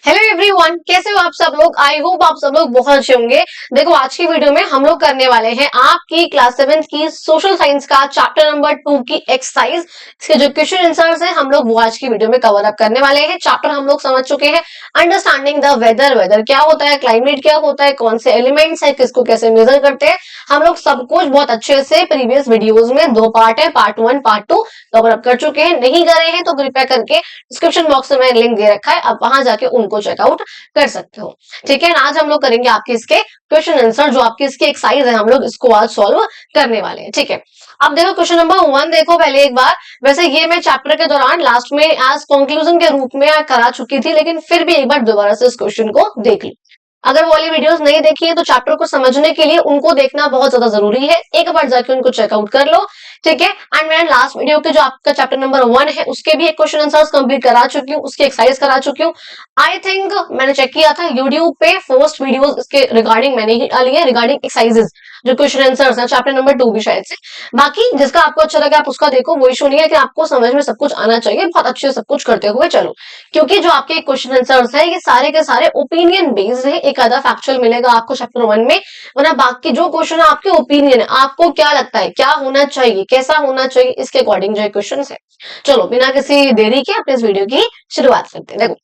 Hello everyone, कैसे हो आप सब लोग। आई होप आप सब लोग बहुत अच्छे होंगे। देखो आज की वीडियो में हम लोग करने वाले हैं आपकी क्लास 7 की सोशल साइंस का चैप्टर नंबर 2 की एक्सरसाइज। इसके जो क्वेश्चन आंसर्स हैं हम लोग वो आज की वीडियो में कवर अप करने वाले हैं। चैप्टर हम लोग समझ चुके हैं अंडरस्टैंडिंग द वेदर। वेदर क्या होता है, क्लाइमेट क्या होता है, कौन से एलिमेंट्स है, किसको कैसे मेजर करते हैं, हम लोग सब कुछ बहुत अच्छे से प्रीवियस वीडियोज में 2 पार्ट है, पार्ट 1 पार्ट 2 कवर अप कर चुके हैं। नहीं करे हैं तो कृपया करके डिस्क्रिप्शन बॉक्स में मैंने लिंक दे रखा है, आप वहां जाके उनको चेकआउट कर सकते हो। ठीक है, आज हम लोग करेंगे आपके इसके क्वेश्चन आंसर। जो आपकी इसकी एक्सरसाइज है हम लोग इसको आज सॉल्व करने वाले हैं। ठीक है, अब देखो क्वेश्चन नंबर 1 देखो पहले एक बार। वैसे ये मैं चैप्टर के दौरान लास्ट में एज कंक्लूजन के रूप में करा चुकी थी, लेकिन फिर भी एक बार दोबारा से इस क्वेश्चन को देख ली। अगर वो वाली वीडियोस नहीं देखी है तो चैप्टर को समझने के लिए उनको देखना बहुत ज्यादा जरूरी है। एक बार जाके उनको चेकआउट कर लो। ठीक है, एंड मैंने लास्ट वीडियो के जो आपका चैप्टर नंबर 1 है उसके भी एक क्वेश्चन आंसर्स कंप्लीट करा चुकी हूँ, उसकी एक्सरसाइज करा चुकी हूँ। आई थिंक मैंने चेक किया था यूट्यूब पे फर्स्ट वीडियोस इसके रिगार्डिंग मैंने ही डाली है, रिगार्डिंग एक्सरसाइजेस जो क्वेश्चन आंसर्स है चैप्टर नंबर 2 भी शायद से। बाकी जिसका आपको अच्छा लगे आप उसका देखो, वो इशू नहीं है कि आपको समझ में सब कुछ आना चाहिए बहुत अच्छे से सब कुछ करते हुए चलो। क्योंकि जो आपके क्वेश्चन आंसर्स है ये सारे के सारे ओपिनियन बेस्ड है, एक आधा फैक्चुअल मिलेगा आपको चैप्टर 1 में, वरना बाकी जो क्वेश्चन है आपके ओपिनियन है, आपको क्या लगता है क्या होना चाहिए, कैसा होना चाहिए, इसके अकॉर्डिंग जो क्वेश्चन है। चलो बिना किसी देरी के अपने इस वीडियो की शुरुआत करते हैं। देखो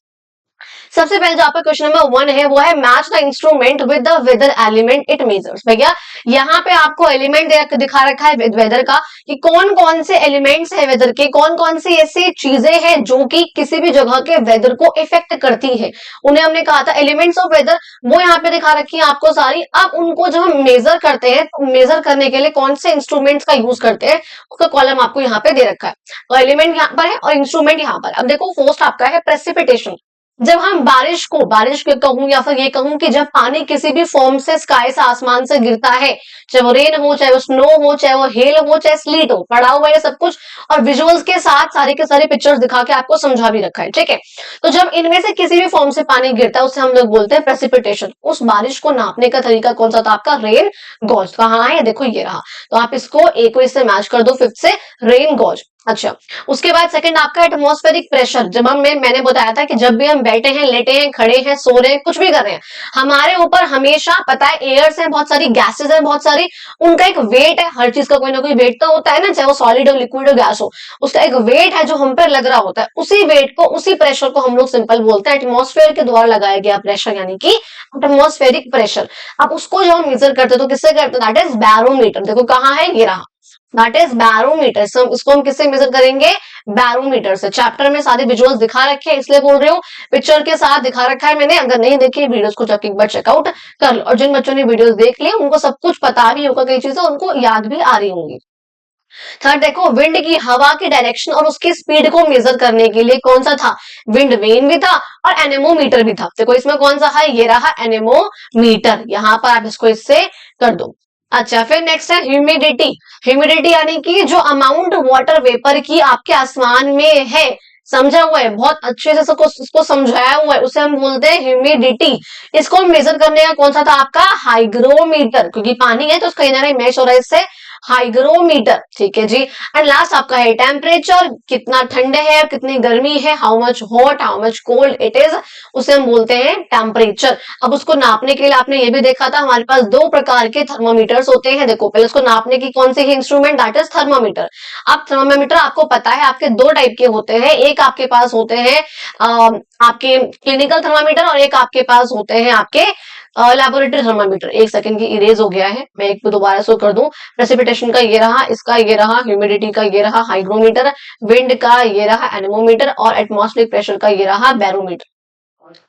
सबसे पहले जो आपका क्वेश्चन नंबर 1 है वो है match the instrument with the weather element it measures. भैया यहाँ पे आपको एलिमेंट दिखा रखा है वेदर का कि कौन कौन से एलिमेंट्स है वेदर के, कौन कौन सी ऐसी चीजें हैं जो कि किसी भी जगह के वेदर को इफेक्ट करती है। उन्हें हमने कहा था एलिमेंट्स ऑफ वेदर, वो यहाँ पे दिखा रखी है आपको सारी। अब उनको जब हम मेजर करते हैं तो मेजर करने के लिए कौन से इंस्ट्रूमेंट्स का यूज करते हैं उसका कॉलम आपको यहाँ पे दे रखा है। तो एलिमेंट यहाँ पर है और इंस्ट्रूमेंट यहाँ पर। अब देखो फर्स्ट आपका है प्रेसिपिटेशन। जब हम बारिश को कहूं या फिर ये कहूं कि जब पानी किसी भी फॉर्म से स्काई से आसमान से गिरता है, चाहे वो रेन हो, चाहे वो स्नो हो, चाहे वो हेल हो, चाहे स्लीट हो, पड़ा हुआ है सब कुछ और विजुअल्स के साथ सारे के सारे पिक्चर्स दिखा के आपको समझा भी रखा है। ठीक है, तो जब इनमें से किसी भी फॉर्म से पानी गिरता है उसे हम लोग बोलते हैं प्रेसिपिटेशन। उस बारिश को नापने का तरीका कौन सा था आपका, रेन गॉज। कहाँ है देखो ये रहा। तो आप इसको एक को इससे मैच कर दो, फिफ्थ से रेन गॉज। अच्छा, उसके बाद सेकंड आपका एटमॉस्फेरिक प्रेशर। जब मैंने बताया था कि जब भी हम बैठे हैं, लेटे हैं, खड़े हैं, सो रहे हैं, कुछ भी कर रहे हैं, हमारे ऊपर हमेशा पता है एयर्स हैं, बहुत सारी गैसेस हैं, बहुत सारी, उनका एक वेट है। हर चीज का कोई ना कोई वेट तो होता है ना, चाहे वो सॉलिड हो, लिक्विड हो, गैस हो, उसका एक वेट है जो हम पर लग रहा होता है। उसी वेट को, उसी प्रेशर को हम लोग सिंपल बोलते हैं एटमॉस्फेयर के द्वारा लगाया गया प्रेशर, यानी कि एटमॉस्फेरिक प्रेशर। अब उसको जब हम मेजर करते हैं तो किससे करते हैं, दैट इज बैरोमीटर। देखो कहाँ है ये रहा, दैट इज बैरोमीटर। इसको हम किससे मेजर करेंगे, बैरोमीटर से। चैप्टर में सारे विजुअल्स दिखा रखे हैं इसलिए बोल रही हूँ, पिक्चर के साथ दिखा रखा है मैंने। अगर नहीं देखी वीडियोस को जाके एक बार चेकआउट कर लो। और जिन बच्चों ने वीडियोस देख ली उनको सब कुछ पता भी होगा, कई चीजें उनको याद भी आ रही होंगी। थर्ड देखो विंड की, हवा की डायरेक्शन और उसकी स्पीड को मेजर करने के लिए कौन सा था, विंड वेन भी था और एनेमोमीटर भी था। देखो इसमें कौन सा है, ये रहा एनेमोमीटर। यहाँ पर आप इसको इससे कर दो। अच्छा, फिर नेक्स्ट है ह्यूमिडिटी। ह्यूमिडिटी यानी कि जो अमाउंट वाटर वेपर की आपके आसमान में है, समझा हुआ है, बहुत अच्छे से इसको समझाया हुआ है, उसे हम बोलते हैं ह्यूमिडिटी। इसको मेजर करने का कौन सा था आपका, हाइग्रोमीटर, क्योंकि पानी है तो कहीं ना कहीं मैच हो रहा है इससे, हाइग्रोमीटर। ठीक है जी। एंड लास्ट आपका है टेम्परेचर, कितना ठंडे है कितनी गर्मी है, how much hot how much cold it is, उसे हम बोलते हैं टेम्परेचर। अब उसको नापने के लिए आपने ये भी देखा था हमारे पास 2 प्रकार के थर्मोमीटर्स होते हैं। देखो पहले उसको नापने की कौन सी इंस्ट्रूमेंट, दैट इज थर्मोमीटर। अब थर्मोमीटर आपको पता है आपके 2 टाइप के होते हैं, एक आपके पास होते हैं आपके क्लिनिकल थर्मामीटर और एक आपके पास होते हैं आपके लैबोरेटरी थर्मामीटर। एक सेकंड की इरेज हो गया है, मैं एक दोबारा से कर दूं। प्रेसिपिटेशन का ये रहा, इसका ये रहा, ह्यूमिडिटी का ये रहा हाइग्रोमीटर, विंड का ये रहा एनेमोमीटर और एटमॉस्फेरिक प्रेशर का ये रहा बैरोमीटर।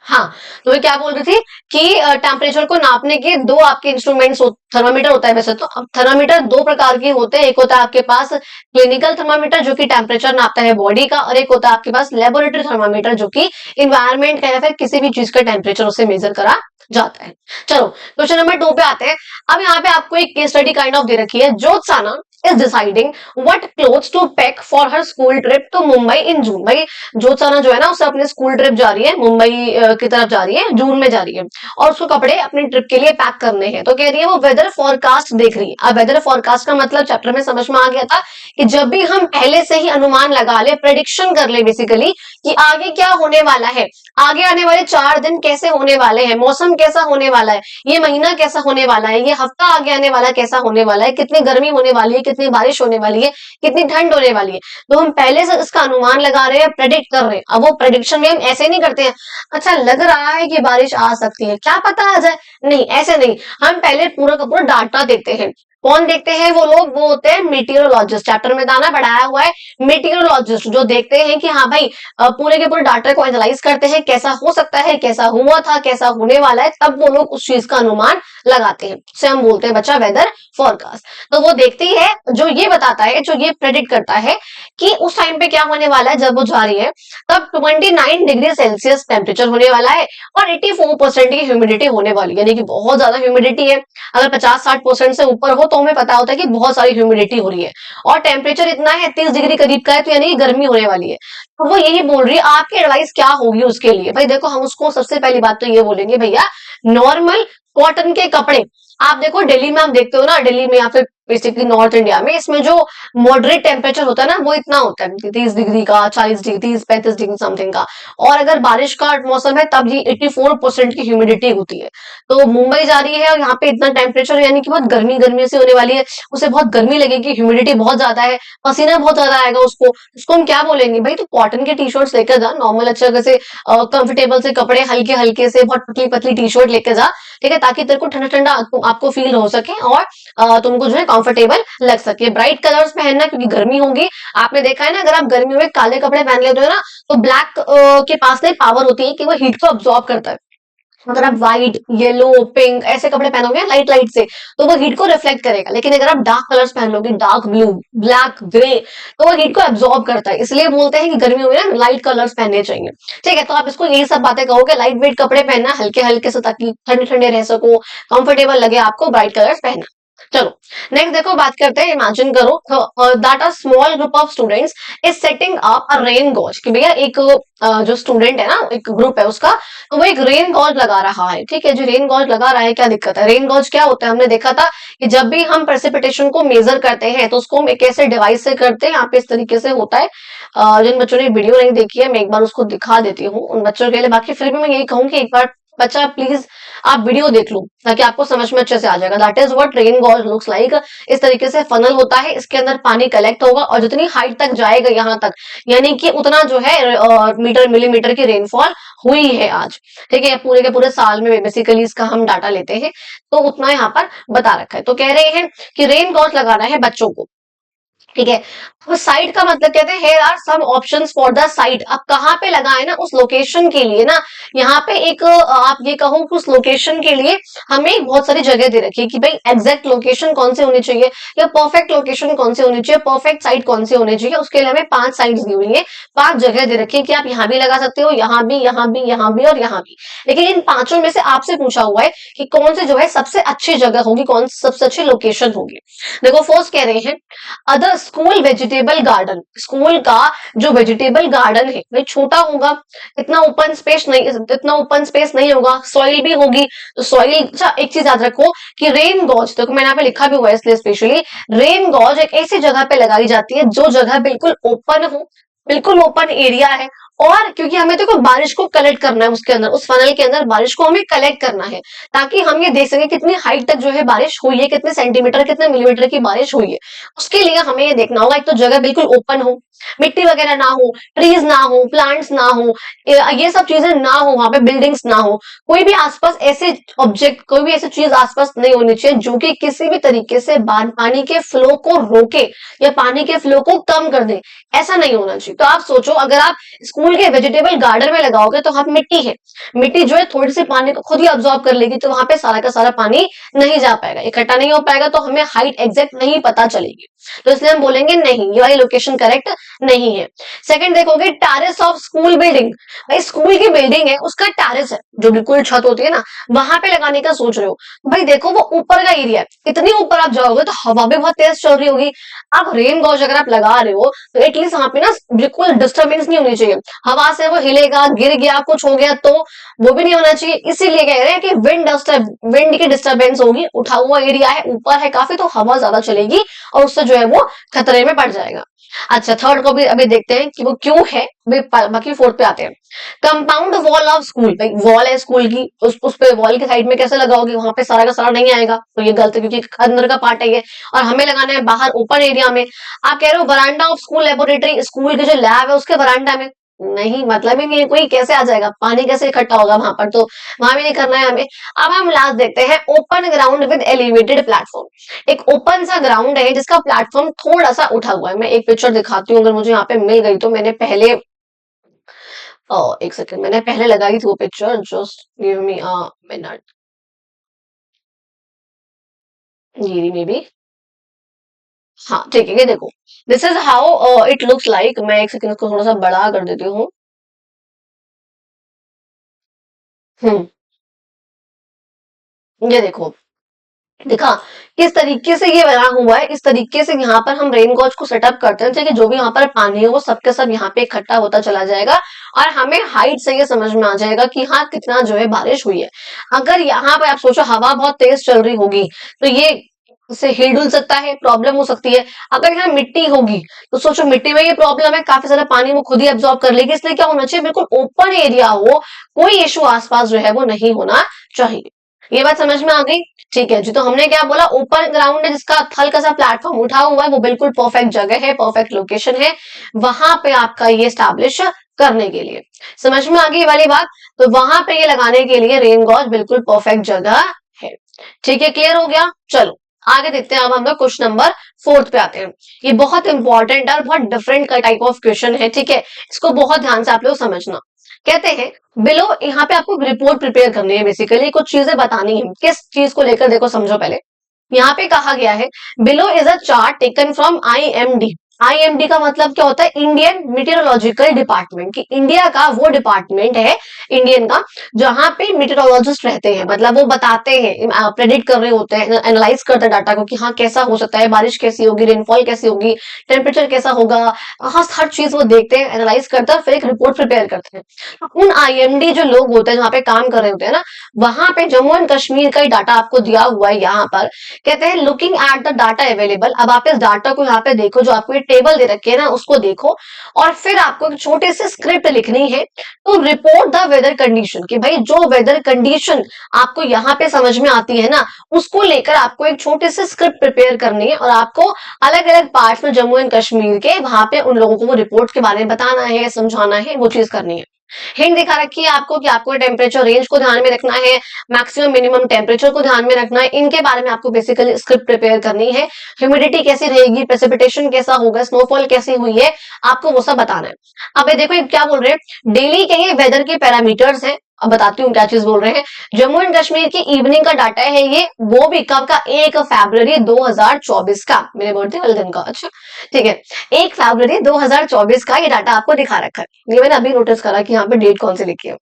हाँ, तो मैं क्या बोल रही थी कि टेम्परेचर को नापने के 2 आपके इंस्ट्रूमेंट्स, थर्मामीटर होता है वैसे तो। अब थर्मामीटर 2 प्रकार के होते हैं, एक होता है आपके पास क्लिनिकल थर्मामीटर जो कि टेम्परेचर नापता है बॉडी का, और एक होता है आपके पास लेबोरेटरी थर्मामीटर जो कि इन्वायरमेंट का या फिर किसी भी चीज का टेम्परेचर उसे मेजर करा जाता है। चलो क्वेश्चन नंबर 2 पे आते हैं। अब यहाँ पे आपको एक केस स्टडी काइंड ऑफ दे रखी है। Jyotsna is deciding what clothes to pack for her school trip to Mumbai in June. भाई ज्योत्सना जो है ना, उसे अपने स्कूल ट्रिप जा रही है, मुंबई की तरफ जा रही है, जून में जा रही है, और उसको कपड़े अपनी ट्रिप के लिए पैक करने हैं। तो कह रही है वो वेदर फोरकास्ट देख रही है। अब वेदर फोरकास्ट का मतलब चैप्टर में समझ में आ गया था कि जब भी हम पहले से ही अनुमान लगा ले, प्रेडिक्शन कर ले बेसिकली कि आगे क्या होने वाला है, आगे आने वाले 4 दिन कैसे होने वाले हैं, मौसम कैसा होने वाला है, ये महीना कैसा होने वाला है, ये हफ्ता आगे आने वाला कैसा होने वाला है, कितनी गर्मी होने वाली है, कितनी बारिश होने वाली है, कितनी ठंड होने वाली है, तो हम पहले से इसका अनुमान लगा रहे हैं, प्रेडिक्ट कर रहे हैं। अब वो प्रेडिक्शन में हम ऐसे नहीं करते हैं, अच्छा लग रहा है कि बारिश आ सकती है, क्या पता आ जाए, नहीं ऐसे नहीं, हम पहले पूरा का पूरा डाटा देखते हैं। कौन देखते हैं वो लोग? वो होते हैं मीटियोरोलॉजिस्ट। चैप्टर में दाना बढ़ाया हुआ है, मीटियोरोलॉजिस्ट, जो देखते हैं कि हाँ भाई पूरे के पूरे डाटा को एनालाइज करते हैं, कैसा हो सकता है, कैसा हुआ था, कैसा होने वाला है, तब वो लोग उस चीज का अनुमान लगाते हैं। उसे हम बोलते हैं बच्चा वेदर फोरकास्ट। तो वो देखती है, जो ये बताता है, जो ये प्रेडिक्ट करता है कि उस टाइम पे क्या होने वाला है, जब वो जा रही है तब 29 डिग्री सेल्सियस टेम्परेचर होने वाला है और 84% की ह्यूमिडिटी होने वाली है, यानी कि बहुत ज्यादा ह्यूमिडिटी है। अगर 50-60% से ऊपर हो तो हमें पता होता है कि बहुत सारी ह्यूमिडिटी हो रही है, और टेम्परेचर इतना है 30 डिग्री करीब का है, तो यानी कि गर्मी होने वाली है। तो वो यही बोल रही है, आपकी एडवाइस क्या होगी उसके लिए? भाई देखो, हम उसको सबसे पहली बात तो ये बोलेंगे, भैया नॉर्मल कॉटन के कपड़े, आप देखो दिल्ली में आप देखते हो ना, दिल्ली में या फिर बेसिकली नॉर्थ इंडिया में, इसमें जो मॉडरेट टेम्परेचर होता है ना, वो इतना होता है 30 डिग्री का, 40 डिग्री, 30-35 डिग्री समथिंग का। और अगर बारिश का मौसम है तब ये 84% की ह्यूमिडिटी होती है। तो मुंबई जा रही है और यहाँ पे इतना टेम्परेचर, यानी कि बहुत गर्मी गर्मी से होने वाली है, उसे बहुत गर्मी लगेगी, ह्यूमिडिटी बहुत ज्यादा है, पसीना बहुत ज्यादा आएगा उसको। उसको हम क्या बोलेंगे? भाई तो कॉटन के टी शर्ट्स लेकर जा, नॉर्मल अच्छे से कंफर्टेबल से कपड़े, हल्के हल्के से बहुत पतली पतली टी शर्ट लेकर जा, ठीक है, ताकि तेरे को ठंडा ठंडा आपको फील हो सके और तुमको जो है कंफर्टेबल लग सके। ब्राइट कलर्स पहनना क्योंकि गर्मी होगी। आपने देखा है ना, अगर आप गर्मियों में काले कपड़े पहन लेते हो ना, तो ब्लैक के पास ना पावर होती है कि वो हीट को अब्सॉर्ब करता है। अगर आप व्हाइट, येलो, पिंक ऐसे कपड़े पहनोगे लाइट लाइट से, तो वो हीट को रिफ्लेक्ट करेगा। लेकिन अगर आप डार्क कलर्स पहन लोगे, डार्क ब्लू, ब्लैक, ग्रे, तो वो हीट को एब्सॉर्ब करता है। इसलिए बोलते हैं कि गर्मियों में ना लाइट कलर्स पहनने चाहिए। ठीक है, तो आप इसको यही सब बातें कहोगे, लाइट वेट कपड़े पहनना, हल्के हल्के से, ताकि ठंडे ठंडे रह सको, कंफर्टेबल लगे आपको, ब्राइट कलर्स पहनना। चलो नेक्स्ट देखो, बात करते हैं, इमेजिन करो that a small group of students is setting up a rain gauge, कि भैया एक जो स्टूडेंट है ना, एक ग्रुप है उसका, तो वो एक रेन गॉज लगा रहा है। ठीक है, जो रेन गॉज लगा रहा है, क्या दिक्कत है? रेन गॉज क्या होता है? हमने देखा था कि जब भी हम प्रेसिपिटेशन को मेजर करते हैं तो उसको हम एक ऐसे डिवाइस से करते हैं, यहाँ पे इस तरीके से होता है। जिन बच्चों ने वीडियो नहीं देखी है, मैं एक बार उसको दिखा देती हूँ उन बच्चों के लिए। बाकी फिर भी मैं यही कहूँ कि एक बार बच्चा प्लीज आप वीडियो देख लो, ताकि आपको समझ में अच्छे से आ जाएगा। That is what rain gauge looks like. इस तरीके से फनल होता है, इसके अंदर पानी कलेक्ट होगा और जितनी हाइट तक जाएगा यहाँ तक, यानी कि उतना जो है मीटर मिलीमीटर की रेनफॉल हुई है आज। ठीक है, पूरे के पूरे साल में बेसिकली इसका हम डाटा लेते हैं, तो उतना यहाँ पर बता रखा है। तो कह रहे हैं कि रेन गॉज लगाना है बच्चों को। ठीक है, तो साइट का मतलब कहते हैं here are some options for the site. अब कहाँ पे लगाए ना, उस लोकेशन के लिए ना, यहाँ पे एक आप ये कहो कि उस लोकेशन के लिए हमें बहुत सारी जगह दे रखी है कि भाई एग्जैक्ट लोकेशन कौन सी होनी चाहिए, या परफेक्ट लोकेशन कौन सी होनी चाहिए, परफेक्ट साइट कौन सी होनी चाहिए। उसके लिए हमें 5 साइट्स दी हुई है, 5 जगह दे रखी है कि आप यहाँ भी लगा सकते हो, यहाँ भी, यहाँ भी, यहाँ भी और यहाँ भी। लेकिन इन पांचों में से आपसे पूछा हुआ है कि कौन से जो है सबसे अच्छी जगह होगी, कौन सी सबसे अच्छी लोकेशन होगी। देखो फर्स्ट कह रहे हैं other school vegetable garden. School का जो वेजिटेबल गार्डन है भाई छोटा होगा, इतना ओपन स्पेस नहीं होगा, सॉइल भी होगी। तो सॉइल, अच्छा एक चीज याद रखो कि रेन गॉज, देखो मैंने यहाँ पे लिखा भी हुआ है इसलिए स्पेशली, रेन गॉज एक ऐसी जगह पे लगाई जाती है जो जगह बिल्कुल ओपन हो, बिल्कुल ओपन एरिया है। और क्योंकि हमें देखो बारिश को कलेक्ट करना है, उसके अंदर, उस फनल के अंदर बारिश को हमें कलेक्ट करना है, ताकि हम ये देख सके कितनी हाइट तक जो है बारिश हुई है, कितने सेंटीमीटर, कितने मिलीमीटर की बारिश हुई है। उसके लिए हमें ये देखना होगा, एक तो जगह बिल्कुल ओपन हो, मिट्टी वगैरह ना हो, ट्रीज ना हो, प्लांट्स ना हो, ये सब चीजें ना हो, वहां पे बिल्डिंग्स ना हो, कोई भी आसपास ऐसे ऑब्जेक्ट, कोई भी ऐसी चीज आसपास नहीं होनी चाहिए जो कि किसी भी तरीके से पानी के फ्लो को रोके या पानी के फ्लो को कम कर दे। ऐसा नहीं होना चाहिए। तो आप सोचो, अगर आप स्कूल स्कूल के वेजिटेबल गार्डन में लगाओगे तो वहां पे मिट्टी है, मिट्टी जो है थोड़ी सी पानी को खुद ही अब्सॉर्ब कर लेगी, तो वहां पे सारा का सारा पानी नहीं जा पाएगा, इकट्ठा नहीं हो पाएगा, तो हमें हाइट एग्जैक्ट नहीं पता चलेगी। तो इसलिए हम बोलेंगे नहीं, ये वाली लोकेशन करेक्ट नहीं है। सेकंड देखोगे टेरेस ऑफ स्कूल बिल्डिंग, भाई स्कूल की बिल्डिंग है उसका टेरेस है, जो बिल्कुल छत होती है ना, वहां पे लगाने का सोच रहे हो, भाई देखो वो ऊपर का एरिया है, इतनी ऊपर आप जाओगे तो हवा भी बहुत तेज चल रही होगी। अब रेन गॉज अगर आप लगा रहे हो तो एटलीस्ट वहां पे ना बिल्कुल डिस्टर्बेंस नहीं होनी चाहिए, हवा से वो हिलेगा, गिर गया, कुछ हो गया तो वो भी नहीं होना चाहिए। इसीलिए कह रहे हैं कि विंड की डिस्टर्बेंस होगी, उठा हुआ एरिया है, ऊपर है काफी, तो हवा ज्यादा चलेगी और उससे जो है वो खतरे में पड़ जाएगा। अच्छा, थर्ड को भी अभी देखते हैं कि वो क्यों है, बाकी फोर्थ पे आते हैं। कंपाउंड वॉल ऑफ स्कूल, भाई वॉल है स्कूल की, उस पे वॉल के साइड में कैसे लगाओगे, वहां पे सारा का सारा नहीं आएगा, तो ये गलत है क्योंकि अंदर का पार्ट है ये, और हमें लगाना है बाहर ओपन एरिया में। आप कह रहे हो वरांडा ऑफ स्कूल लेबोरेटरी, स्कूल के जो लैब है उसके वरांडा में, नहीं, मतलब ही नहीं है, कोई कैसे आ जाएगा, पानी कैसे इकट्ठा होगा वहां पर, तो वहां भी नहीं करना है हमें। अब हम लास्ट देखते हैं, open ground with elevated platform, एक ओपन सा ग्राउंड है जिसका प्लेटफॉर्म थोड़ा सा उठा हुआ है। मैं एक पिक्चर दिखाती हूँ, अगर मुझे यहाँ पे मिल गई तो, मैंने पहले एक सेकंड, मैंने पहले लगाई थी वो picture, just give me a minute, ये मे बी, हाँ ठीक है, ये देखो, this is how it looks like. मैं एक सेकंड इसको थोड़ा सा बड़ा कर देती हूँ। हम्म, ये देखो, देखा किस तरीके से ये बना हुआ है, इस तरीके से यहाँ पर हम रेन गॉज को सेटअप करते हैं, कि जो भी यहाँ पर पानी है वो सबके सब यहाँ पे इकट्ठा होता चला जाएगा, और हमें हाइट से ये समझ में आ जाएगा कि हाँ कितना जो है बारिश हुई है। अगर यहाँ पे आप सोचो हवा बहुत तेज चल रही होगी तो ये इससे हिल डुल सकता है, प्रॉब्लम हो सकती है। अगर यहाँ मिट्टी होगी तो सोचो मिट्टी में ये प्रॉब्लम है, काफी सारा पानी वो खुद ही एब्जॉर्ब कर लेगी, इसलिए क्या होना चाहिए, बिल्कुल ओपन एरिया हो, कोई इशू आसपास जो है वो नहीं होना चाहिए। ये बात समझ में आ गई? ठीक है जी, तो हमने क्या बोला, ओपन ग्राउंड है जिसका हल्का सा प्लेटफॉर्म उठा हुआ है, वो बिल्कुल परफेक्ट जगह है, परफेक्ट लोकेशन है वहां पे आपका ये स्टैब्लिश करने के लिए। समझ में आ गई वाली बात? तो वहां पे ये लगाने के लिए रेन गॉज बिल्कुल परफेक्ट जगह है। ठीक है, क्लियर हो गया? चलो आगे देखते हैं। अब हम लोग क्वेश्चन नंबर फोर्थ पे आते हैं। ये बहुत इंपॉर्टेंट और बहुत डिफरेंट का टाइप ऑफ क्वेश्चन है, ठीक है, इसको बहुत ध्यान से आप लोग समझना। कहते हैं बिलो, यहाँ पे आपको रिपोर्ट प्रिपेयर करनी है, बेसिकली कुछ चीजें बतानी है, किस चीज को लेकर देखो समझो पहले। यहाँ पे कहा गया है below is a chart taken from IMD. IMD का मतलब क्या होता है, इंडियन मीटेरोलॉजिकल डिपार्टमेंट, की इंडिया का वो डिपार्टमेंट है इंडियन का जहां पे मीटेरोलॉजिस्ट रहते हैं, मतलब वो बताते हैं, प्रेडिक्ट कर रहे होते हैं, एनालाइज करते हैं डाटा को कि हाँ कैसा हो सकता है, बारिश कैसी होगी, रेनफॉल कैसी होगी, टेम्परेचर कैसा होगा, हाँ हर चीज वो देखते हैं, एनालाइज करते हैं, फिर एक रिपोर्ट प्रिपेयर करते हैं। उन आईएमडी जो लोग होते हैं जहाँ पे काम कर रहे होते हैं ना, वहां पे जम्मू एंड कश्मीर का ही डाटा आपको दिया हुआ है यहाँ पर। कहते हैं looking at the data available, अब आप इस डाटा को यहाँ पे देखो, जो आपको ये टेबल दे रखे है ना उसको देखो, और फिर आपको एक छोटे से स्क्रिप्ट लिखनी है तो रिपोर्ट द वेदर कंडीशन, कि भाई जो वेदर कंडीशन आपको यहाँ पे समझ में आती है ना, उसको लेकर आपको एक छोटे से स्क्रिप्ट प्रिपेयर करनी है, और आपको अलग अलग पार्ट्स में जम्मू एंड कश्मीर के वहां पे उन लोगों को वो रिपोर्ट के बारे में बताना है, समझाना है, वो चीज करनी है। हिंट दिखा रखी है आपको कि आपको टेम्परेचर रेंज को ध्यान में रखना है, मैक्सिमम मिनिमम टेम्परेचर को ध्यान में रखना है, इनके बारे में आपको बेसिकली स्क्रिप्ट प्रिपेयर करनी है। ह्यूमिडिटी कैसी रहेगी, प्रेसिपिटेशन कैसा होगा, स्नोफॉल कैसी हुई है, आपको वो सब बताना है। अब ये देखो ये क्या बोल रहे हैं, डेली के ये वेदर के पैरामीटर्स हैं। अब बताती हूँ क्या चीज बोल रहे हैं। जम्मू एंड कश्मीर की इवनिंग का डाटा है ये, वो भी कब का, 1 फरवरी 2024 का, मेरे बर्थडे वाले दिन का। अच्छा ठीक है, 1 फरवरी 2024 का ये डाटा आपको दिखा रखा है, ये मैंने अभी नोटिस करा कि यहाँ पे डेट कौन सी लिखी है।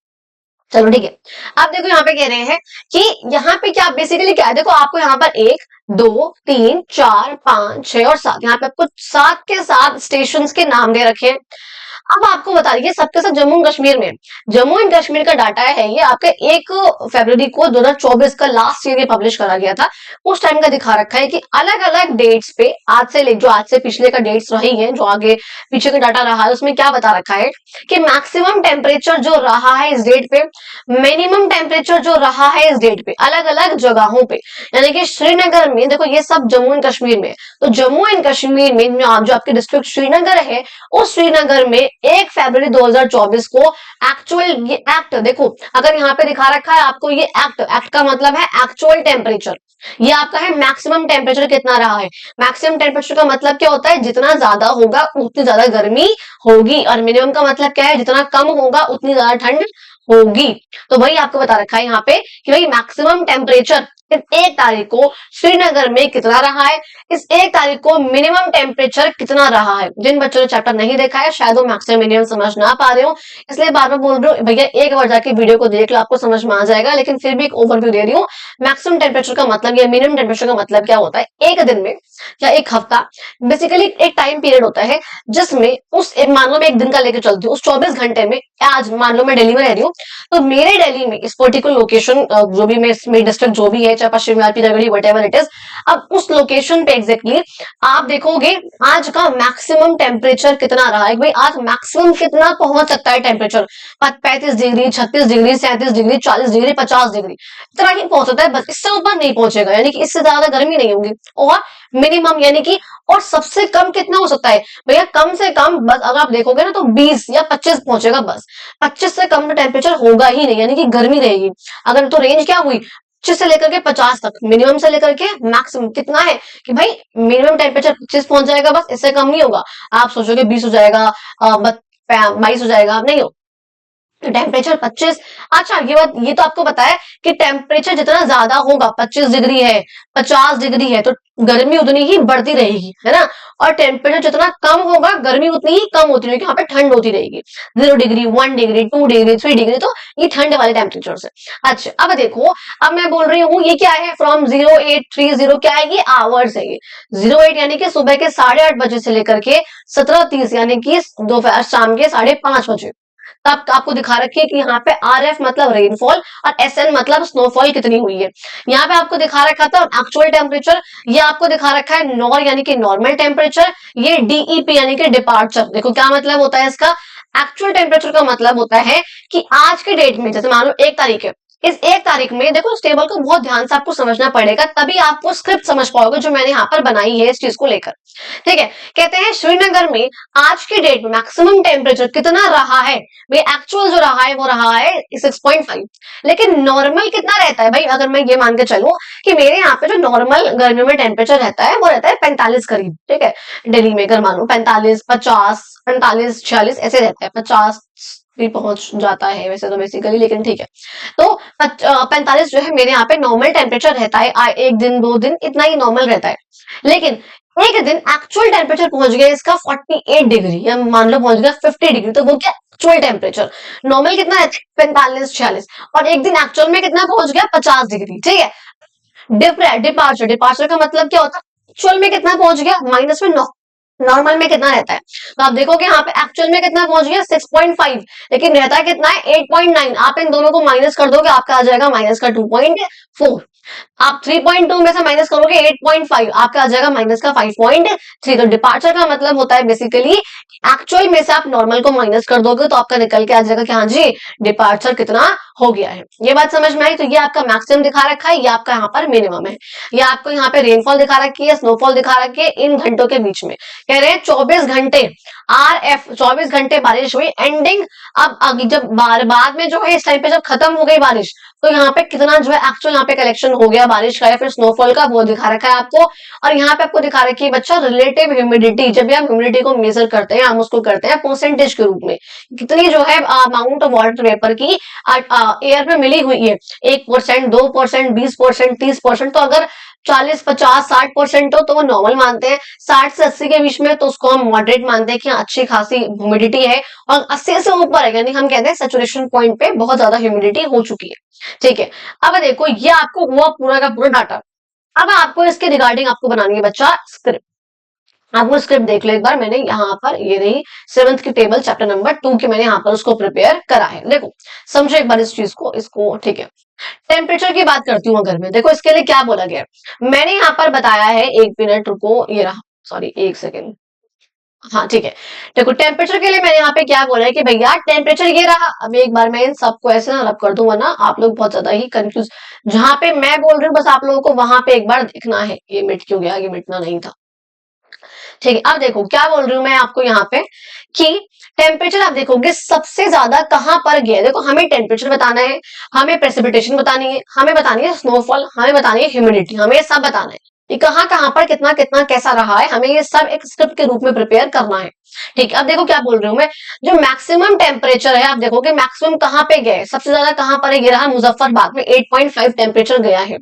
चलो ठीक है, आप देखो यहाँ पे कह रहे हैं कि यहाँ पे क्या बेसिकली क्या है, देखो आपको यहाँ पर 1 2 3 4 5 6 और 7, यहाँ पे आपको 7 के 7 स्टेशन के नाम दे रखे हैं। अब आपको बता दीजिए सबके सब जम्मू एंड कश्मीर में, जम्मू एंड कश्मीर का डाटा है ये आपका 1 फरवरी को 2024 का लास्ट ईयर पब्लिश करा गया था, उस टाइम का दिखा रखा है कि अलग अलग डेट्स पे, आज से पिछले का डेट्स रही है, जो आगे पीछे का डाटा रहा है उसमें क्या बता रखा है कि मैक्सिमम टेम्परेचर जो रहा है इस डेट पे, मिनिमम टेम्परेचर जो रहा है इस डेट पे, अलग अलग जगहों पे, यानी कि श्रीनगर में, देखो ये सब जम्मू एंड कश्मीर में, तो जम्मू एंड कश्मीर में जो आपके डिस्ट्रिक्ट श्रीनगर है, उस श्रीनगर में 1 फरवरी 2024 को एक्चुअल ये एक्ट देखो, अगर यहाँ पे दिखा रखा है आपको ये एक्ट का मतलब है एक्चुअल टेम्परेचर। ये आपका है मैक्सिमम टेम्परेचर कितना रहा है। मैक्सिमम टेम्परेचर का मतलब क्या होता है, जितना ज्यादा होगा उतनी ज्यादा गर्मी होगी, और मिनिमम का मतलब क्या है, जितना कम होगा उतनी ज्यादा ठंड होगी। तो वही आपको बता रखा है यहाँ पे कि भाई मैक्सिमम टेम्परेचर इस 1 तारीख को श्रीनगर में कितना रहा है, इस 1 तारीख को मिनिमम टेम्परेचर कितना रहा है। जिन बच्चों ने चैप्टर नहीं देखा है, शायद वो मैक्सिमम मिनिमम समझ ना पा रहे हो, इसलिए बार बार बोल रही हूँ भैया एक बार जाके वीडियो को देख लो, आपको समझ में आ जाएगा। लेकिन फिर भी एक ओवरव्यू दे रही हूँ। मैक्सिमम टेम्परेचर का मतलब या मिनिमम टेम्परेचर का मतलब क्या होता है, एक दिन में या एक हफ्ता, बेसिकली एक टाइम पीरियड होता है जिसमें मान लो मैं एक दिन का लेकर चलती हूँ, उस 24 घंटे में, आज मान लो मैं दिल्ली में रह रही हूँ, तो मेरे दिल्ली में इस पर्टिकुलर लोकेशन जो भी मेरी डिस्ट्रिक्ट जो भी है, चाहे पश्चिम बंगाल, रगड़ी, व्हाटएवर इट इज, अब उस लोकेशन पे एग्जैक्टली आप देखोगे आज का मैक्सिमम टेम्परेचर कितना रहा है। भाई आज मैक्सिमम कितना पहुंच सकता है temperature, 35 degree, 36 degree, 37 degree, 40 degree, 50 degree, इतना ही पहुंच सकता है, बस इससे ऊपर नहीं पहुंचेगा, यानी कि इससे ज्यादा गर्मी नहीं होगी। और मिनिमम यानी कि, और सबसे कम कितना हो सकता है भैया, कम से कम बस अगर आप देखोगे ना तो 20 या 25 पहुंचेगा, बस 25 से कम तो टेम्परेचर होगा ही नहीं, यानी कि गर्मी रहेगी। अगर तो रेंज क्या हुई, 25 से लेकर के 50 तक, मिनिमम से लेकर के मैक्सिमम कितना है कि भाई मिनिमम टेम्परेचर 25 पहुंच जाएगा, बस इससे कम नहीं होगा। आप सोचोगे 20 हो जाएगा, 22 हो जाएगा, नहीं हो, टेम्परेचर 25। अच्छा ये बात, ये तो आपको पता है कि टेम्परेचर जितना ज्यादा होगा, 25 डिग्री है, 50 डिग्री है, तो गर्मी उतनी ही बढ़ती रहेगी, है ना। और टेम्परेचर जितना कम होगा, गर्मी उतनी ही कम होती रहेगी, यहाँ पे ठंड होती रहेगी। 0 डिग्री, 1 डिग्री, 2 डिग्री, 3 डिग्री, तो ये ठंड वाले टेम्परेचर है। अच्छा अब देखो, अब मैं बोल रही हूँ ये क्या है, फ्रॉम 0830, क्या है ये, आवर्स है ये। 08 यानी कि सुबह के 8:30 बजे से लेकर के 17:30 यानी कि दोपहर शाम के 5:30 बजे तब आपको दिखा रखी है कि यहाँ पे RF मतलब रेनफॉल और SN मतलब स्नोफॉल कितनी हुई है। यहाँ पे आपको दिखा रखा था एक्चुअल टेम्परेचर, ये आपको दिखा रखा है नॉर यानी कि नॉर्मल टेम्परेचर, ये DEP यानी कि डिपार्चर। देखो क्या मतलब होता है इसका, एक्चुअल टेम्परेचर का मतलब होता है कि आज के डेट में, जैसे मान लो 1 तारीख है, इस 1 तारीख में देखो इस टेबल को बहुत ध्यान से आपको समझना पड़ेगा, तभी आप वो स्क्रिप्ट समझ पाओगे जो मैंने यहाँ पर बनाई है इस चीज को लेकर। ठीक है, कहते हैं श्रीनगर में आज के डेट में मैक्सिमम टेम्परेचर कितना रहा है, भाई एक्चुअल जो रहा है वो रहा है 6.5, लेकिन नॉर्मल कितना रहता है भाई, अगर मैं ये मान के चलूं कि मेरे यहाँ पे जो नॉर्मल गर्मियों में टेम्परेचर रहता है वो रहता है 45 करीब। ठीक है, दिल्ली में अगर मानो 45, 50, 45, 46 ऐसे रहता है, 50 भी पहुंच जाता है वैसे तो बेसिकली, लेकिन ठीक है। तो 45 जो है मेरे यहाँ पे नॉर्मल टेम्परेचर रहता है, एक दिन 2 दिन इतना ही नॉर्मल रहता है। लेकिन एक दिन एक्चुअल टेम्परेचर पहुंच गया इसका 48 डिग्री, या मान लो पहुंच गया 50 डिग्री, तो वो क्या एक्चुअल टेम्परेचर, नॉर्मल कितना है 45 46, और एक दिन एक्चुअल में कितना पहुंच गया 50 डिग्री। ठीक है, डिपार्चर, डिपार्चर का मतलब क्या होता है, एक्चुअल में कितना पहुंच गया माइनस में, नॉर्मल में कितना रहता है, तो आप देखोगे यहाँ पे एक्चुअल में कितना पहुंच गया 6.5, लेकिन रहता है कितना है 8.9। आप इन दोनों को माइनस कर दोगे, आपका आ जाएगा माइनस का 2.4। आप 3.2 में से माइनस करोगे 8.5, आपका आ जाएगा माइनस का 5.3। तो डिपार्चर का मतलब होता है बेसिकली एक्चुअल में से आप नॉर्मल को माइनस कर दोगे तो आपका निकल के आ जाएगा कि हाँ जी डिपार्चर कितना हो गया है। ये बात समझ में आई। तो ये आपका मैक्सिमम दिखा रखा है, ये आपका यहाँ पर मिनिमम है। ये आपको यहाँ पे रेनफॉल दिखा रखी है, स्नोफॉल दिखा रखी है इन घंटों के बीच में। कह रहे हैं 24 घंटे RF, 24 घंटे बारिश हुई एंडिंग। अब जब बाद में जो है इस टाइम पे जब खत्म हो गई बारिश, तो यहाँ पे कितना जो है एक्चुअल यहाँ पे कलेक्शन हो गया बारिश का या फिर स्नोफॉल का, वो दिखा रखा है आपको। और यहाँ पे आपको दिखा रखी है बच्चा रिलेटिव ह्यूमिडिटी। जब भी हम ह्यूमिडिटी को मेजर करते हैं, हम उसको करते हैं परसेंटेज के रूप में, कितनी जो है अमाउंट ऑफ वाटर वेपर की एयर में मिली हुई है, 1%, 2%, 20%, 30%। तो अगर 40, 50, 60% हो तो वो नॉर्मल मानते हैं, 60 से 80 के बीच में तो उसको हम मॉडरेट मानते हैं कि अच्छी खासी ह्यूमिडिटी है, और 80 से ऊपर है यानी हम कहते हैं सैचुरेशन पॉइंट पे बहुत ज्यादा ह्यूमिडिटी हो चुकी है। ठीक है, अब देखो ये आपको हुआ पूरा का पूरा डाटा। अब आपको इसके रिगार्डिंग आपको बनानी है बच्चा स्क्रिप्ट। आपको स्क्रिप्ट देख लो एक बार, मैंने यहाँ पर ये रही 7th की टेबल चैप्टर नंबर 2 की मैंने यहाँ पर उसको प्रिपेयर करा है। देखो समझो एक बार इस चीज को, इसको। ठीक है, टेम्परेचर की बात करती हूँ अगर मैं, देखो इसके लिए क्या बोला गया है मैंने यहाँ पर बताया है, 1 मिनट रुको, ये रहा, सॉरी 1 सेकेंड। हाँ ठीक है, देखो टेम्परेचर के लिए मैंने यहाँ पे क्या बोला है कि भैया टेम्परेचर ये रहा। अब एक बार मैं इन सबको ऐसे ना रब कर दूं, वरना आप लोग बहुत ज्यादा ही कंफ्यूज, जहां पे मैं बोल रही हूँ बस आप लोगों को वहां पे एक बार देखना है। ये मिट क्यों गया, ये मिटना नहीं था। ठीक है, अब देखो क्या बोल रही हूं मैं आपको यहाँ पे कि टेम्परेचर आप देखोगे सबसे ज्यादा कहां पर गया है। देखो हमें टेम्परेचर बताना है, हमें प्रेसिपिटेशन बतानी है, हमें बतानी है स्नोफॉल, हमें बतानी है ह्यूमिडिटी, हमें ये सब बताना है कि कहाँ कहाँ पर कितना कितना कैसा रहा है, हमें ये सब एक स्क्रिप्ट के रूप में प्रिपेयर करना है। ठीक है, अब देखो क्या बोल रही हूँ मैं, जो मैक्सिमम टेम्परेचर है आप देखोगे मैक्सिमम कहाँ पे गए, सबसे ज्यादा कहाँ पर है, ये रहा मुजफ्फरबाद में 8.5 टेम्परेचर गया है।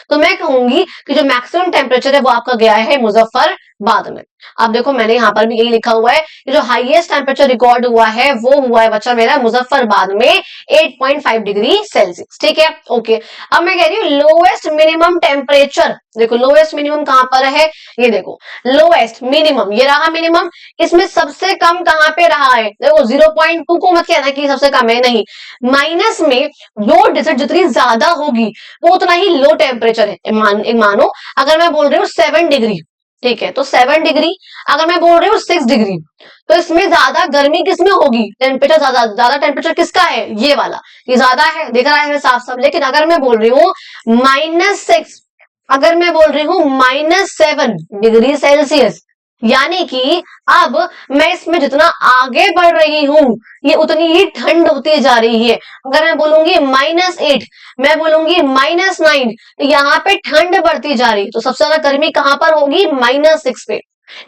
तो मैं कहूंगी कि जो मैक्सिमम टेम्परेचर है वो आपका गया है मुजफ्फरबाद में। अब देखो मैंने यहाँ पर भी यही लिखा हुआ है कि जो हाईएस्ट टेम्परेचर रिकॉर्ड हुआ है वो हुआ है बच्चा मेरा मुजफ्फरबाद में 8.5 डिग्री सेल्सियस। ठीक है, ओके। अब मैं कह रही हूँ लोएस्ट मिनिमम टेम्परेचर, देखो लोएस्ट मिनिमम कहां पर है, ये देखो लोएस्ट मिनिमम, ये रहा मिनिमम, इसमें सबसे कम कहां पे रहा है, देखो 0.2 को मत कहना कि सबसे कम है, नहीं, माइनस में दो डिजिट जितनी ज्यादा होगी वो उतना ही लो टेम्परेचर है। मानो अगर मैं बोल रही हूँ 7 डिग्री, ठीक है, तो 7 डिग्री, अगर मैं बोल रही हूँ 6 डिग्री, तो इसमें ज्यादा गर्मी किसमें होगी, टेम्परेचर ज्यादा ज्यादा टेम्परेचर किसका है, ये वाला, ये ज्यादा है, दिख रहा है साफ साफ। लेकिन अगर मैं बोल रही हूँ -6, अगर मैं बोल रही हूँ -7 डिग्री सेल्सियस, यानी कि अब मैं इसमें जितना आगे बढ़ रही हूं ये उतनी ही ठंड होती जा रही है। अगर मैं बोलूंगी -8, मैं बोलूंगी -9, तो यहाँ पे ठंड बढ़ती जा रही है, तो सबसे ज्यादा गर्मी कहां पर होगी, -6 पे।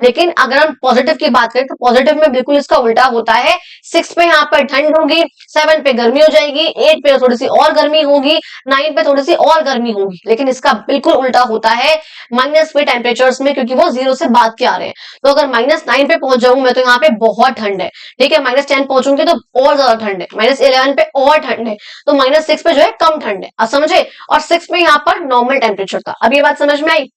लेकिन अगर हम पॉजिटिव की बात करें तो पॉजिटिव में बिल्कुल इसका उल्टा होता है, 6 पे यहाँ पर ठंड होगी, 7 पे गर्मी हो जाएगी, 8 पे थोड़ी सी और गर्मी होगी, 9 पे थोड़ी सी और गर्मी होगी। लेकिन इसका बिल्कुल उल्टा होता है माइनस पे टेम्परेचर्स में, क्योंकि वो 0 से बाद के आ रहे हैं। तो अगर -9 पे पहुंच जाऊं मैं तो यहाँ पे बहुत ठंड है, ठीक है, -10 पहुंचूंगी तो और ज्यादा ठंड है, -11 पे और ठंड है, तो -6 पे जो है कम ठंड है, अब समझे। और 6 पे यहाँ पर नॉर्मल टेम्परेचर था। अब ये बात समझ में आई,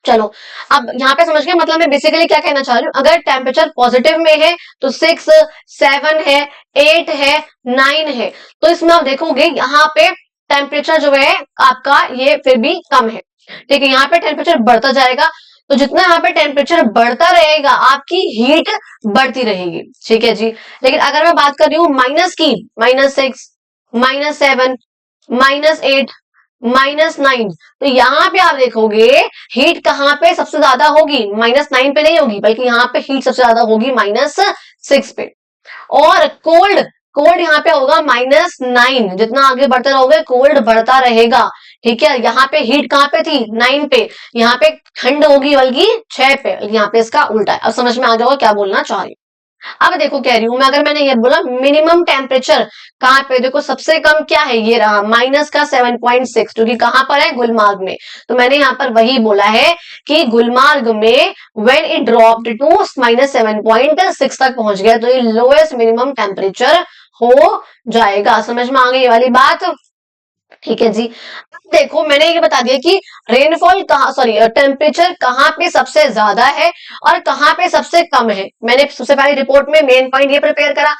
चलो अब यहाँ पे समझ गए, मतलब मैं बेसिकली क्या कहना चाह रही हूँ, अगर टेम्परेचर पॉजिटिव में है तो 6, 7 है, 8 है, 9 है, तो इसमें आप देखोगे यहाँ पे टेम्परेचर जो है आपका ये फिर भी कम है। ठीक है, यहाँ पे टेम्परेचर बढ़ता जाएगा, तो जितना यहाँ पे टेम्परेचर बढ़ता रहेगा आपकी हीट बढ़ती रहेगी। ठीक है जी। लेकिन अगर मैं बात कर रही हूँ माइनस की, -6, -7, -8, -9, तो यहाँ पे आप देखोगे हीट कहाँ पे सबसे ज्यादा होगी, -9 पे नहीं होगी, बल्कि यहाँ पे हीट सबसे ज्यादा होगी -6 पे। और कोल्ड, कोल्ड यहाँ पे होगा -9, जितना आगे बढ़ते रहोगे कोल्ड बढ़ता रहेगा। ठीक है, यहाँ पे हीट कहाँ पे थी, 9 पे, यहाँ पे ठंड होगी बल्कि 6 पे, यहाँ पे इसका उल्टा है। अब समझ में आ जाओगे क्या बोलना चाह रही हूँ। अब देखो कह रही हूं मैं, अगर मैंने ये बोला मिनिमम टेम्परेचर कहां पे, देखो सबसे कम क्या है, ये रहा माइनस का 7.6, जो कि कहां पर है, गुलमार्ग में। तो मैंने यहाँ पर वही बोला है कि गुलमार्ग में व्हेन इट ड्रॉप्ड टू -7.6 तक पहुंच गया तो ये लोएस्ट मिनिमम टेम्परेचर हो जाएगा। समझ में आ गई ये वाली बात। ठीक है जी। अब देखो मैंने ये बता दिया कि रेनफॉल कहाँ, सॉरी टेम्परेचर कहाँ पे सबसे ज्यादा है और कहाँ पे सबसे कम है। मैंने सबसे पहले रिपोर्ट में मेन पॉइंट ये प्रिपेयर करा,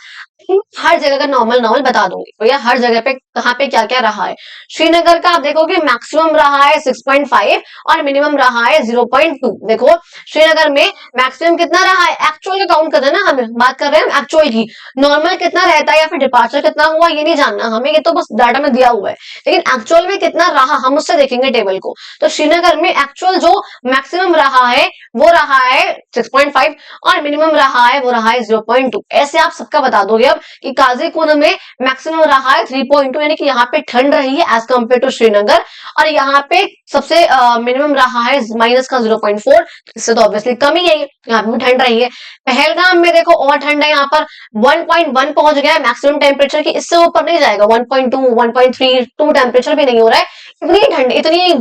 हर जगह का नॉर्मल नॉर्मल बता दूंगी भैया, हर जगह पे कहाँ पे क्या क्या रहा है। श्रीनगर का आप देखोगे मैक्सिमम रहा है 6.5 और मिनिमम रहा है 0.2। देखो श्रीनगर में मैक्सिमम कितना रहा है, एक्चुअल का काउंट कर देना, हमें बात कर रहे हैं एक्चुअल की, नॉर्मल कितना रहता है या फिर डिपार्चर कितना हुआ ये नहीं जानना हमें, ये तो बस डाटा में दिया हुआ है, लेकिन एक्चुअल में कितना रहा हम उससे देखेंगे टेबल को। तो श्रीनगर में एक्चुअल जो मैक्सिमम रहा है वो रहा है 6.5 और मिनिमम रहा है वो रहा है 0.2। ऐसे आप सबका बता दोगे अब कि काजीकुंड में मैक्सिमम रहा है 3.2, यानी कि यहाँ पे ठंड रही है एज कम्पेयर टू श्रीनगर, और यहाँ पे सबसे मिनिमम रहा है माइनस का 0.4, इससे तो ऑब्वियसली कम ही है, यहाँ पे भी ठंड रही है। पहलगाम में देखो और ठंड है, यहाँ पर 1.1 पहुंच गया है मैक्सिमम टेम्परेचर की, इससे ऊपर नहीं जाएगा, 1.2, 1.32 टेम्परेचर भी नहीं हो रहा है। इतनी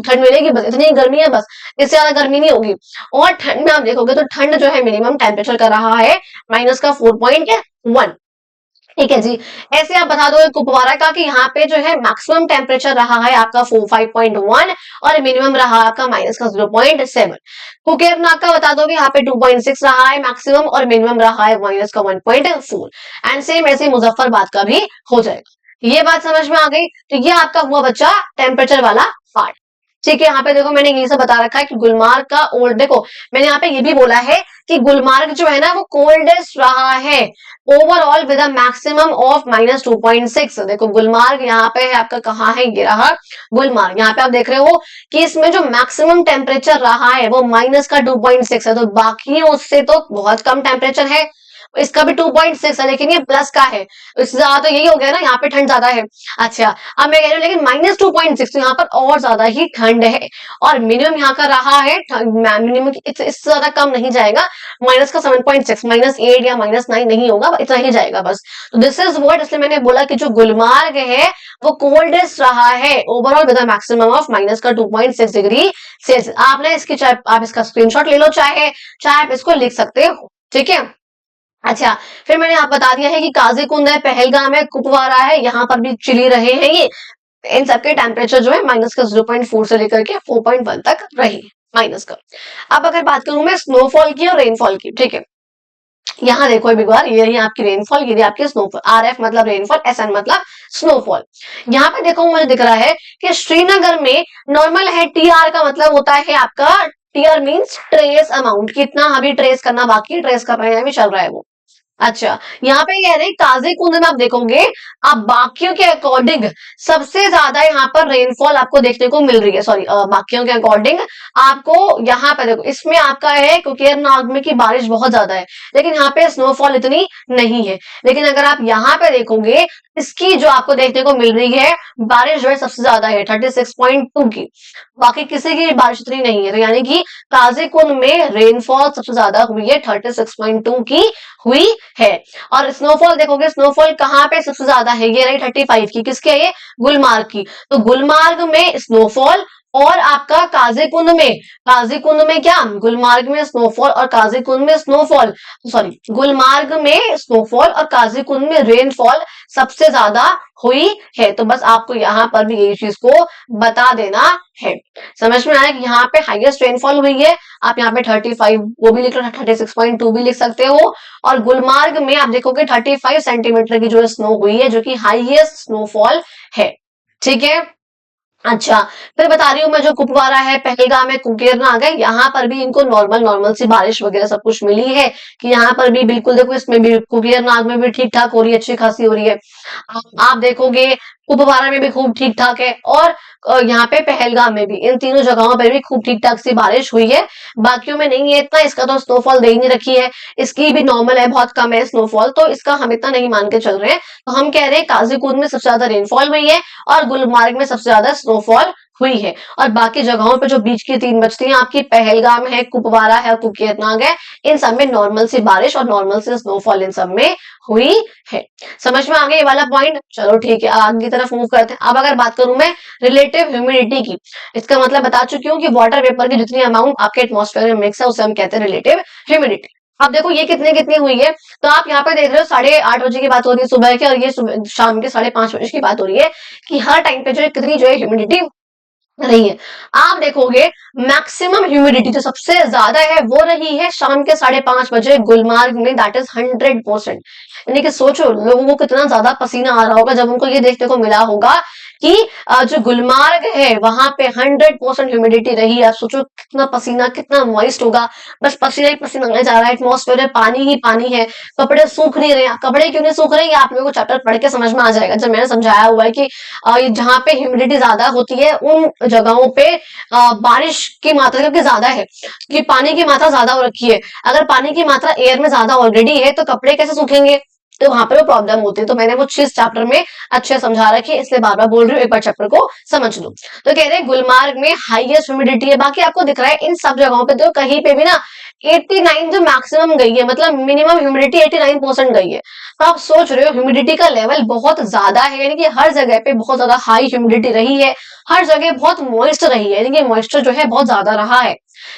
ठंड मिलेगी बस, इतनी गर्मी है बस, इससे ज्यादा गर्मी नहीं होगी। और ठंड में आप देखोगे तो ठंड जो है मिनिमम टेम्परेचर का रहा है माइनस का 4.1। ठीक है जी। ऐसे आप बता दो कुपवारा का कि यहाँ पे जो है मैक्सिमम टेम्परेचर रहा है आपका 5.1 और मिनिमम रहा आपका माइनस का 0.7। कुकेरनाग का बता दो कि यहाँ पे 2.6 रहा है मैक्सिमम और मिनिमम रहा है माइनस का 1.4। एंड सेम ऐसे मुजफ्फरबाद का भी हो जाएगा। ये बात समझ में आ गई। तो ये आपका हुआ बच्चा टेम्परेचर वाला पार्ट। ठीक है, यहाँ पे देखो मैंने ये सब बता रखा है कि गुलमार्ग का ओल्ड, देखो मैंने यहाँ पे ये भी बोला है कि गुलमार्ग जो है ना वो कोल्डेस्ट रहा है overall with a maximum of -2.6। देखो गुलमार्ग यहाँ पे है आपका, कहाँ है, ये रहा गुलमार्ग। यहाँ पे आप देख रहे हो कि इसमें जो मैक्सिमम टेम्परेचर रहा है वो -2.6 है, तो बाकी उससे तो बहुत कम टेम्परेचर है। इसका भी 2.6 है, लेकिन ये प्लस का है, इससे ज्यादा तो यही हो गया ना, यहाँ पे ठंड ज्यादा है। अच्छा, अब मैं कह रही हूँ लेकिन -2.6, तो यहाँ पर और ज्यादा ही ठंड है। और मिनिमम यहाँ का रहा है, मिनिमम इससे ज्यादा कम नहीं जाएगा, माइनस का 7.6, -8 या -9 नहीं होगा, इतना ही जाएगा बस। तो दिस इज व्हाट, इसलिए मैंने बोला कि जो गुलमार्ग है वो कोल्डेस्ट रहा है overall with maximum of -2.6 degree Celsius. आपने इसकी, चाहे आप इसका स्क्रीनशॉट ले लो, चाहे चाहे आप इसको लिख सकते हो, ठीक है। अच्छा, फिर मैंने आप बता दिया है कि काजी कुंड है, पहलगाम है, कुपवारा है, यहाँ पर भी चिली रहे हैं ये। इन सबके टेम्परेचर जो है माइनस का 0.4 से लेकर के 4.1 तक रही माइनस का। अब अगर बात करूं मैं स्नोफॉल की और रेनफॉल की, ठीक है, यहाँ देखो एक बार, ये रही आपकी रेनफॉल, ये रही आपकी स्नोफॉल। RF मतलब रेनफॉल, SN मतलब स्नोफॉल। यहाँ पे देखो मुझे दिख रहा है कि श्रीनगर में नॉर्मल है, TR का मतलब होता है आपका, TR मींस ट्रेस अमाउंट, कितना अभी ट्रेस करना बाकी, ट्रेस कर रहे हैं, अभी चल रहा है वो। अच्छा, यहाँ पे कह रहे हैं काजी कुंड में आप देखोगे, आप बाकियों के अकॉर्डिंग सबसे ज्यादा यहाँ पर रेनफॉल आपको देखने को मिल रही है। सॉरी, बाकियों के अकॉर्डिंग आपको यहाँ पे देखो, इसमें आपका है कुकेरनाग में की बारिश बहुत ज्यादा है, लेकिन यहाँ पे स्नोफॉल इतनी नहीं है। लेकिन अगर आप यहाँ पे देखोगे, इसकी जो आपको देखने को मिल रही है बारिश जो है सबसे ज्यादा है 36.2 की, बाकी किसी की बारिश इतनी नहीं है। तो यानी कि काजी कुंड में रेनफॉल सबसे ज्यादा हुई है, 36.2 की हुई है। और स्नोफॉल देखोगे, स्नोफॉल कहाँ पे सबसे ज्यादा है, ये रही 35 की, किसकी है ये, गुलमार्ग की। तो गुलमार्ग में स्नोफॉल और आपका काजीकुंड में, काजीकुंड में क्या, गुलमार्ग में स्नोफॉल और काजीकुंड में स्नोफॉल, सॉरी, गुलमार्ग में स्नोफॉल और काजीकुंड में रेनफॉल सबसे ज्यादा हुई है। तो बस आपको यहाँ पर भी यही चीज को बता देना है। समझ में आया कि यहाँ पे हाईएस्ट रेनफॉल हुई है, आप यहाँ पे 35 वो भी लिख लो, 36.2 भी लिख सकते हो। और गुलमार्ग में आप देखोगे 35 सेंटीमीटर की जो स्नो हुई है, जो कि हाईएस्ट स्नोफॉल है, ठीक है। अच्छा, फिर बता रही हूँ मैं, जो कुपवारा है, पहलगाम है, कुकेरनाग है, यहाँ पर भी इनको नॉर्मल नॉर्मल सी बारिश वगैरह सब कुछ मिली है, कि यहाँ पर भी बिल्कुल देखो, इसमें भी कुकेरनाग में भी ठीक ठाक हो रही है, अच्छी खासी हो रही है। आप देखोगे कुपवारा में भी खूब ठीक ठाक है, और यहाँ पे पहलगाम में भी, इन तीनों जगहों पर भी खूब ठीक ठाक सी बारिश हुई है। बाकियों में नहीं है इतना, इसका तो स्नोफॉल दे ही नहीं रखी है, इसकी भी नॉर्मल है, बहुत कम है स्नोफॉल, तो इसका हम इतना नहीं मान के चल रहे हैं। तो हम कह रहे हैं काजीकुंड में सबसे ज्यादा रेनफॉल हुई है और गुलमार्ग में सबसे ज्यादा स्नोफॉल हुई है। और बाकी जगहों पे जो बीच की तीन बचती हैं आपकी, पहलगाम है, कुपवारा है, कुकेरनाग है, इन सब में नॉर्मल सी बारिश और नॉर्मल सी स्नोफॉल इन सब में हुई है। समझ में आ गया ये वाला पॉइंट? चलो ठीक है, आगे की तरफ मूव करते हैं। अब अगर बात करूं मैं रिलेटिव ह्यूमिडिटी की, इसका मतलब बता चुकी हूँ कि वाटर वेपर की जितनी अमाउंट आपके एटमॉस्फेयर में मिक्स है, उसे हम कहते हैं रिलेटिव ह्यूमिडिटी। अब देखो ये कितनी कितनी हुई है, तो आप यहाँ पे देख रहे हो 8:30 बजे की बात हो रही है सुबह की, और ये शाम के 5:30 बजे की बात हो रही है, कि हर टाइम पे जो है कितनी जो है ह्यूमिडिटी रही है। आप देखोगे मैक्सिमम ह्यूमिडिटी जो सबसे ज्यादा है वो रही है शाम के 5:30 बजे गुलमार्ग में, दैट इज 100%। यानी कि सोचो लोगों को कितना ज्यादा पसीना आ रहा होगा जब उनको ये देखने को मिला होगा कि जो गुलमार्ग है वहां पे 100% ह्यूमिडिटी रही है। आप सोचो कितना पसीना, कितना मॉइस्ट होगा, बस पसीना ही पसीना आने जा रहा है, एटमॉस्फेयर में पानी ही पानी है, कपड़े सूख नहीं रहे। कपड़े क्यों नहीं सूख रहे, आप लोगों को चैप्टर पढ़ के समझ में आ जाएगा, जब मैंने समझाया हुआ है कि जहाँ पे ह्यूमिडिटी ज्यादा होती है उन जगहों पे बारिश की मात्रा क्योंकि ज्यादा है, क्योंकि पानी की मात्रा ज्यादा हो रखी है। अगर पानी की मात्रा एयर में ज्यादा ऑलरेडी है तो कपड़े कैसे सूखेंगे, तो वहां पे वो प्रॉब्लम होती है। तो मैंने वो चीज चैप्टर में अच्छे समझा रखी है, इसलिए बार बार बोल रही हूँ, एक बार चैप्टर को समझ लो। तो कह रहे हैं गुलमार्ग में हाईएस्ट ह्यूमिडिटी है, बाकी आपको दिख रहा है इन सब जगहों पे तो कहीं पे भी ना 89 जो मैक्सिमम गई है, मतलब मिनिमम ह्यूमिडिटी 89% गई है। तो आप सोच रहे हो ह्यूमिडिटी का लेवल बहुत ज्यादा है, यानी कि हर जगह पे बहुत ज्यादा हाई ह्यूमिडिटी रही है, हर जगह बहुत मॉइस्ट रही है, यानी कि मॉइस्चर जो है बहुत ज्यादा रहा है,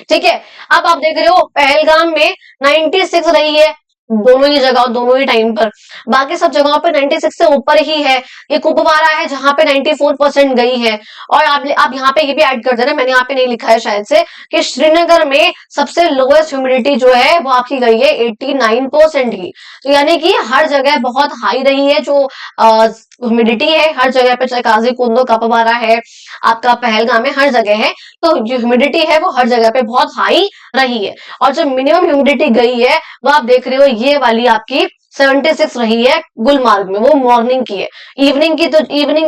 ठीक है। अब आप देख रहे हो पहलगाम में 96 रही है, दोनों ही जगह दोनों ही टाइम पर, बाकी सब जगहों पर 96 से ऊपर ही है। ये कुपवारा है जहां पे 94% गई है। और आप यहाँ पे ये भी ऐड कर देना, मैंने यहाँ पे नहीं लिखा है शायद से, कि श्रीनगर में सबसे लोएस्ट ह्यूमिडिटी जो है वो आपकी गई है 89% की। तो यानी कि हर जगह बहुत हाई रही है, जो ह्यूमिडिटी है हर जगह पे, चाहे काजी कुंदो कपवारा है, आपका पहलगाम है, हर जगह है, तो जो ह्यूमिडिटी है वो हर जगह पे बहुत हाई रही है। और जो मिनिमम ह्यूमिडिटी गई है वो आप देख रहे हो ये वाली आपकी 76 रही है गुलमार्ग में, वो मॉर्निंग की है। इवनिंग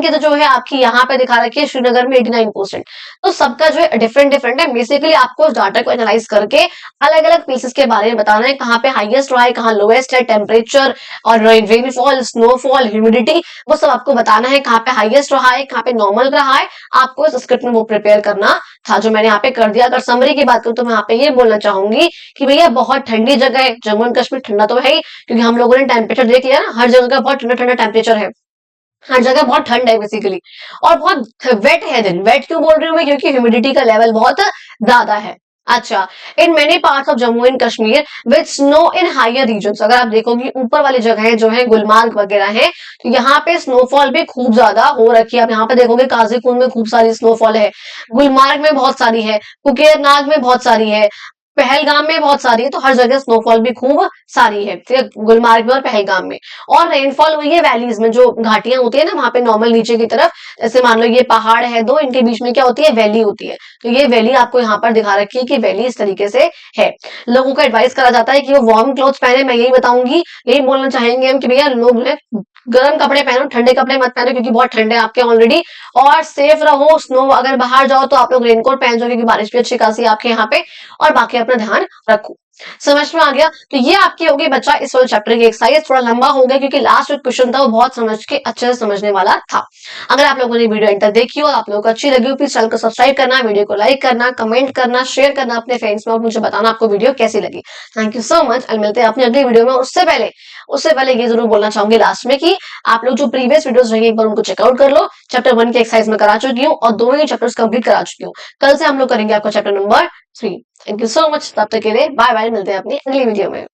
की तो जो है आपकी यहाँ पे दिखा रखी है श्रीनगर में 89%। तो सबका जो है डिफरेंट डिफरेंट है। बेसिकली आपको उस डाटा को एनालाइज करके अलग अलग प्लेसेस के बारे में बताना है, कहाँ पे हाईएस्ट रहा है, कहाँ लोएस्ट है, टेम्परेचर और रेनफॉल, स्नोफॉल, ह्यूमिडिटी, वो सब आपको बताना है, कहाँ पे हाईएस्ट रहा है, कहाँ पे नॉर्मल रहा है। आपको इस स्क्रिप्ट में वो प्रिपेयर करना था जो मैंने यहाँ पे कर दिया। अगर समरी की बात करूं तो मैं यहाँ पे ये बोलना चाहूंगी कि भैया बहुत ठंडी जगह है, जम्मू एंड कश्मीर ठंडा तो है ही, क्योंकि हम लोगों ने टेम्परेचर देख लिया ना, हर जगह का बहुत ठंडा ठंडा टेम्परेचर है, हर जगह बहुत ठंड है बेसिकली। और बहुत वेट है दिन, वेट क्यों बोल रही हूँ मैं, क्योंकि ह्यूमिडिटी का लेवल बहुत ज्यादा है। अच्छा, in many parts of Jammu and Kashmir with snow in higher region, अगर आप देखोगे ऊपर वाली जगह जो है गुलमार्ग वगैरह है, तो यहाँ पे स्नोफॉल भी खूब ज्यादा हो रखी है। आप यहाँ पे देखोगे काजीकुंड में खूब सारी स्नोफॉल है, गुलमार्ग में बहुत सारी है, कुकेरनाग में बहुत सारी है, पहलगाम में बहुत सारी है, तो हर जगह स्नोफॉल भी खूब सारी है, ठीक है, गुलमार्ग में और पहलगाम में। और रेनफॉल हुई है वैलीज में, जो घाटियां होती है ना वहां पे नॉर्मल नीचे की तरफ, जैसे मान लो ये पहाड़ है दो, इनके बीच में क्या होती है, वैली होती है, तो ये वैली आपको यहाँ पर दिखा रखी है कि वैली इस तरीके से है। लोगों को एडवाइस करा जाता है कि वो वार्म क्लोथ्स पहने, मैं यही बताऊंगी, यही बोलना चाहेंगे हम कि भैया लोग जो है गर्म कपड़े पहनो, ठंडे कपड़े मत पहनो, क्योंकि बहुत ठंडे आपके ऑलरेडी। और सेफ रहो, स्नो अगर बाहर जाओ तो आप लोग रेनकोट पहन जाओ, क्योंकि बारिश भी अच्छी खासी आपके यहाँ पे। और बाकी अपना ध्यान रखो। समझ में आ गया? तो ये आपकी होगी बच्चा इस वाले चैप्टर की एक्सरसाइज। थोड़ा लंबा हो गया क्योंकि लास्ट जो क्वेश्चन था वो बहुत समझ के अच्छे से समझने वाला था। अगर आप लोगों ने वीडियो एंड तक देखी हो, आप लोगों को अच्छी लगी हो, प्लीज चैनल को सब्सक्राइब करना, वीडियो को लाइक करना, कमेंट करना, शेयर करना अपने फ्रेंड्स में, और मुझे बताना आपको वीडियो कैसी लगी। Thank you so much. मिलते हैं अपनी अगली वीडियो में। उससे पहले ये जरूर बोलना चाहूंगी लास्ट में कि आप लोग जो प्रीवियस वीडियोस रहेंगे एक बार उनको चेकआउट कर लो। चैप्टर 1 की एक्सरसाइज में करा चुकी हूँ और दोनों ही चैप्टर्स कंप्लीट करा चुकी हूँ। कल से हम लोग करेंगे आपका chapter number 3। Thank you so much. तब तक के लिए बाय बाय, मिलते हैं अपनी अगली वीडियो में।